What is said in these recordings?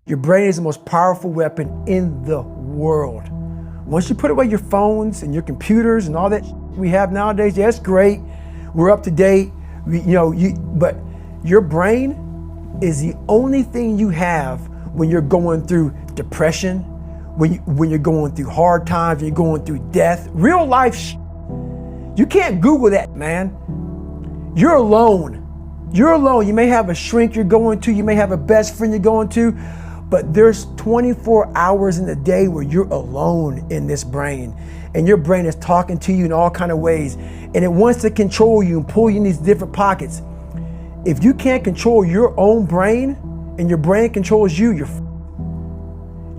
Your brain is the most powerful weapon in the world. Once you put away your phones and your computers and all that we have nowadays, yeah, it's great. We're up to date. But your brain is the only thing you have when you're going through depression, when you're going through hard times, when you're going through death, real life. You can't Google that, man. You're alone. You're alone. You may have a shrink you're going to, you may have a best friend you're going to, but there's 24 hours in the day where you're alone in this brain, and your brain is talking to you in all kinds of ways, and it wants to control you and pull you in these different pockets. If you can't control your own brain and your brain controls you,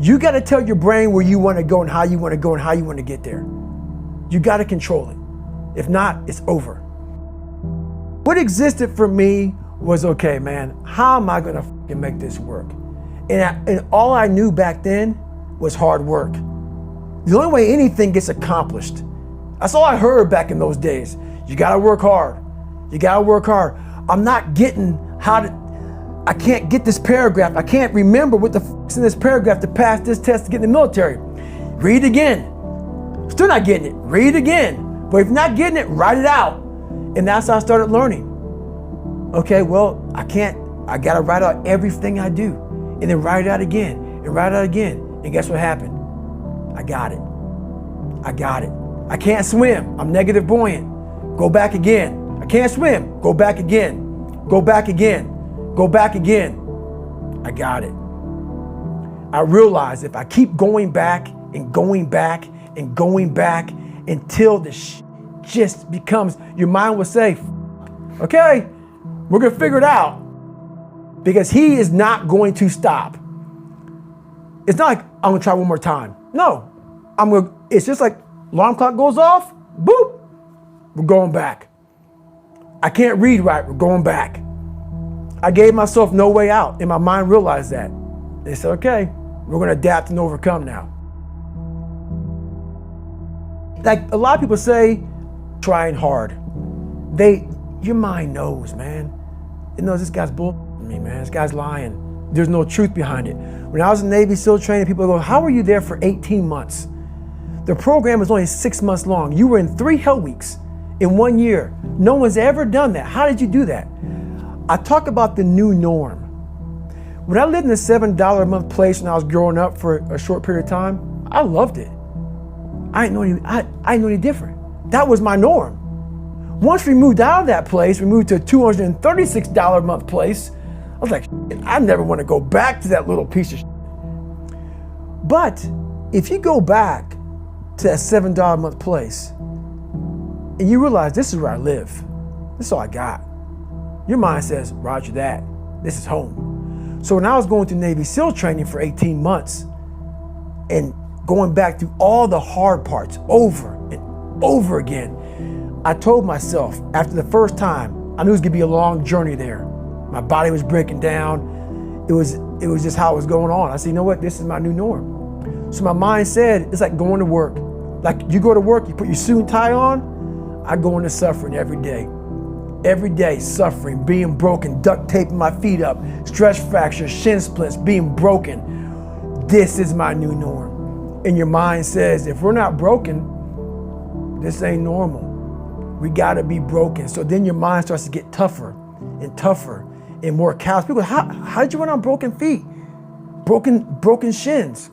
you got to tell your brain where you want to go and how you want to go and how you want to get there. You got to control it. If not, it's over. What existed for me was, okay, man, how am I going to make this work? And all I knew back then was hard work. The only way anything gets accomplished. That's all I heard back in those days. You gotta work hard. You gotta work hard. I'm not getting I can't get this paragraph. I can't remember what the is in this paragraph to pass this test to get in the military. Read again. Still not getting it. Read again. But if you're not getting it, write it out. And that's how I started learning. Okay, well, I gotta write out everything I do. And then write it out again, and write it out again. And guess what happened? I got it. I got it. I can't swim. I'm negative buoyant. Go back again. I can't swim. Go back again. Go back again. Go back again. I got it. I realized if I keep going back and going back and going back until the just becomes, your mind will say, okay, we're gonna figure it out. Because he is not going to stop. It's not like I'm gonna try one more time. No, it's just like alarm clock goes off, boop, we're going back. I can't read right, we're going back. I gave myself no way out, and my mind realized that. They said, okay, we're gonna adapt and overcome now. Like a lot of people say, trying hard. Your mind knows, man. It knows this guy's bull. Me, man, this guy's lying. There's no truth behind it. When I was in Navy SEAL training, people go, how were you there for 18 months? The program was only 6 months long. You were in 3 hell weeks in 1 year. No one's ever done that. How did you do that? I talk about the new norm. When I lived in a $7 a month place when I was growing up for a short period of time, I loved it. I didn't know any different. That was my norm. Once we moved out of that place, we moved to a $236 a month place. I was like, I never want to go back to that little piece of shit. But if you go back to that $7 a month place and you realize this is where I live, this is all I got, your mind says, roger that, this is home. So when I was going through Navy SEAL training for 18 months and going back through all the hard parts over and over again, I told myself after the first time, I knew it was gonna be a long journey there. My body was breaking down. It was just how it was going on. I said, you know what? This is my new norm. So my mind said, it's like going to work. Like you go to work, you put your suit and tie on. I go into suffering every day. Every day, suffering, being broken, duct taping my feet up, stress fractures, shin splints, being broken. This is my new norm. And your mind says, if we're not broken, this ain't normal. We gotta be broken. So then your mind starts to get tougher and tougher and more callous. People go, how did you run on broken feet? Broken shins.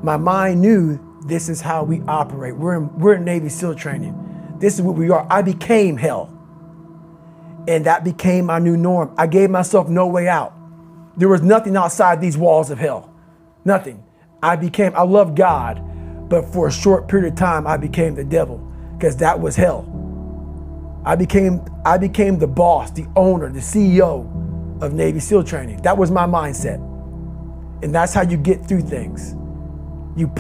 My mind knew this is how we operate. We're in Navy SEAL training. This is what we are. I became hell. And that became my new norm. I gave myself no way out. There was nothing outside these walls of hell. Nothing. I loved God, but for a short period of time, I became the devil because that was hell. I became the boss, the owner, the CEO of Navy SEAL training. That was my mindset. And that's how you get through things. You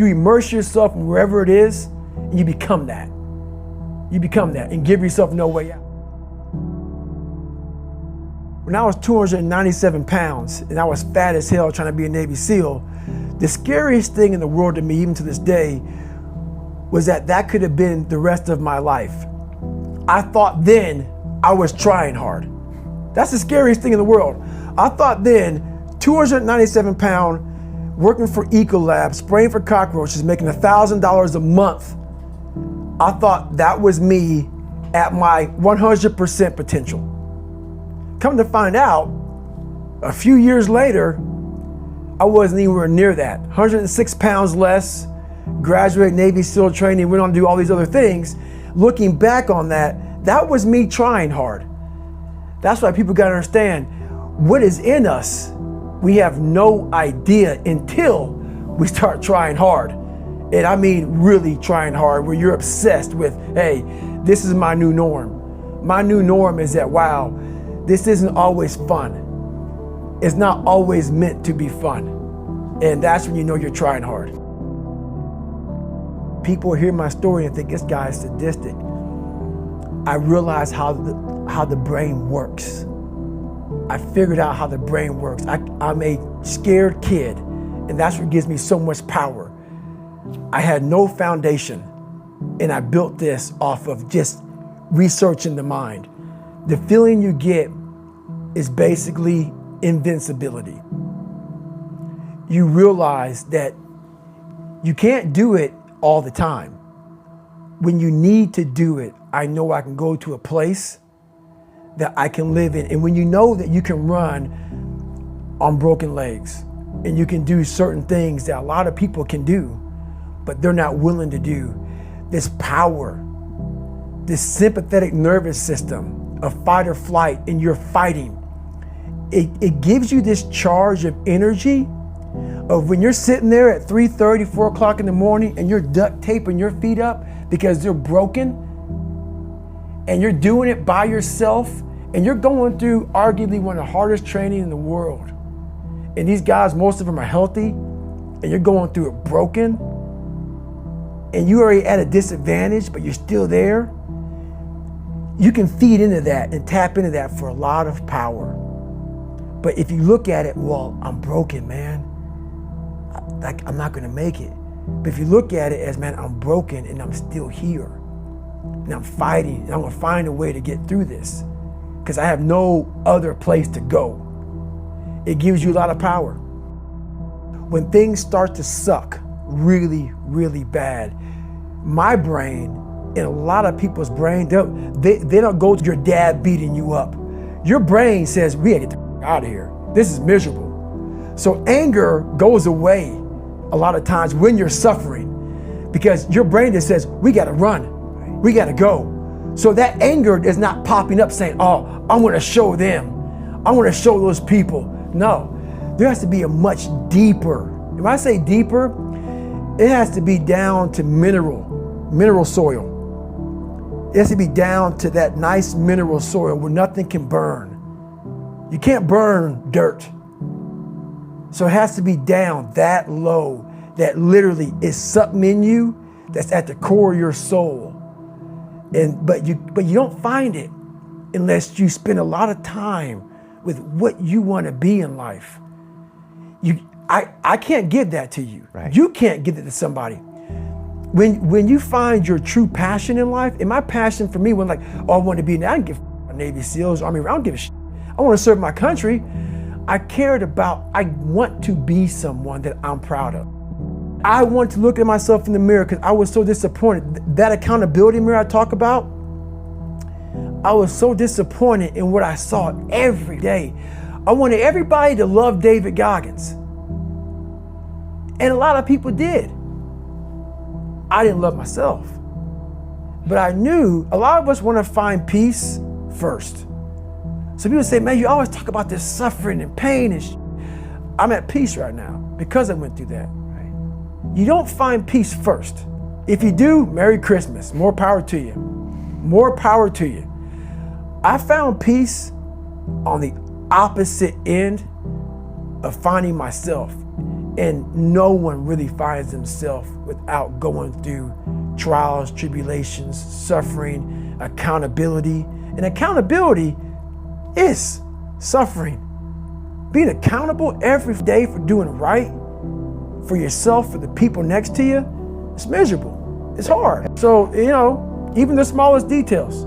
immerse yourself in wherever it is, and you become that. You become that and give yourself no way out. When I was 297 pounds and I was fat as hell trying to be a Navy SEAL, the scariest thing in the world to me, even to this day, was that could have been the rest of my life. I thought then I was trying hard. That's the scariest thing in the world. I thought then 297 pound, working for Ecolab, spraying for cockroaches, making $1,000 a month. I thought that was me at my 100% potential. Come to find out, a few years later, I wasn't anywhere near that. 106 pounds less, graduated Navy SEAL training, went on to do all these other things. Looking back on that, that was me trying hard. That's why people gotta understand, what is in us, we have no idea until we start trying hard. And I mean really trying hard, where you're obsessed with, hey, this is my new norm. My new norm is that, wow, this isn't always fun. It's not always meant to be fun. And that's when you know you're trying hard. People hear my story and think this guy is sadistic. I realized how the brain works. I figured out how the brain works. I'm a scared kid, and that's what gives me so much power. I had no foundation, and I built this off of just researching the mind. The feeling you get is basically invincibility. You realize that you can't do it all the time. When you need to do it, I know I can go to a place that I can live in. And when you know that you can run on broken legs and you can do certain things that a lot of people can do, but they're not willing to do, this power, this sympathetic nervous system of fight or flight, and you're fighting, it gives you this charge of energy of when you're sitting there at 3:30, 4 o'clock in the morning and you're duct taping your feet up because they're broken, and you're doing it by yourself, and you're going through arguably one of the hardest training in the world. And these guys, most of them are healthy, and you're going through it broken, and you're already at a disadvantage, but you're still there. You can feed into that and tap into that for a lot of power. But if you look at it, well, I'm broken, man. I'm not gonna make it. But if you look at it as, man, I'm broken and I'm still here, and I'm fighting, and I'm gonna find a way to get through this because I have no other place to go. It gives you a lot of power. When things start to suck really, really bad, my brain and a lot of people's brain, they don't go to your dad beating you up. Your brain says, we gotta get the out of here. This is miserable. So anger goes away a lot of times when you're suffering, because your brain just says, we gotta run, we gotta go. So that anger is not popping up saying, oh, I'm gonna show them, I'm gonna show those people. No, there has to be a much deeper, when I say deeper, it has to be down to mineral soil. It has to be down to that nice mineral soil where nothing can burn. You can't burn dirt. So it has to be down that low, that literally is something in you that's at the core of your soul. But you don't find it unless you spend a lot of time with what you want to be in life. I can't give that to you. Right. You can't give it to somebody. When you find your true passion in life, and my passion for me was like, oh, I want to be, I don't give a Navy SEALs, Army, I don't give a shit. I want to serve my country. I want to be someone that I'm proud of. I want to look at myself in the mirror because I was so disappointed. That accountability mirror I talk about, I was so disappointed in what I saw every day. I wanted everybody to love David Goggins. And a lot of people did. I didn't love myself. But I knew a lot of us want to find peace first. So people say, man, you always talk about this suffering and pain and I'm at peace right now because I went through that. Right? You don't find peace first. If you do, Merry Christmas. More power to you. More power to you. I found peace on the opposite end of finding myself. And no one really finds themselves without going through trials, tribulations, suffering, accountability. And accountability is suffering. Being accountable every day for doing right for yourself, for the people next to you, it's miserable. It's hard. So, even the smallest details.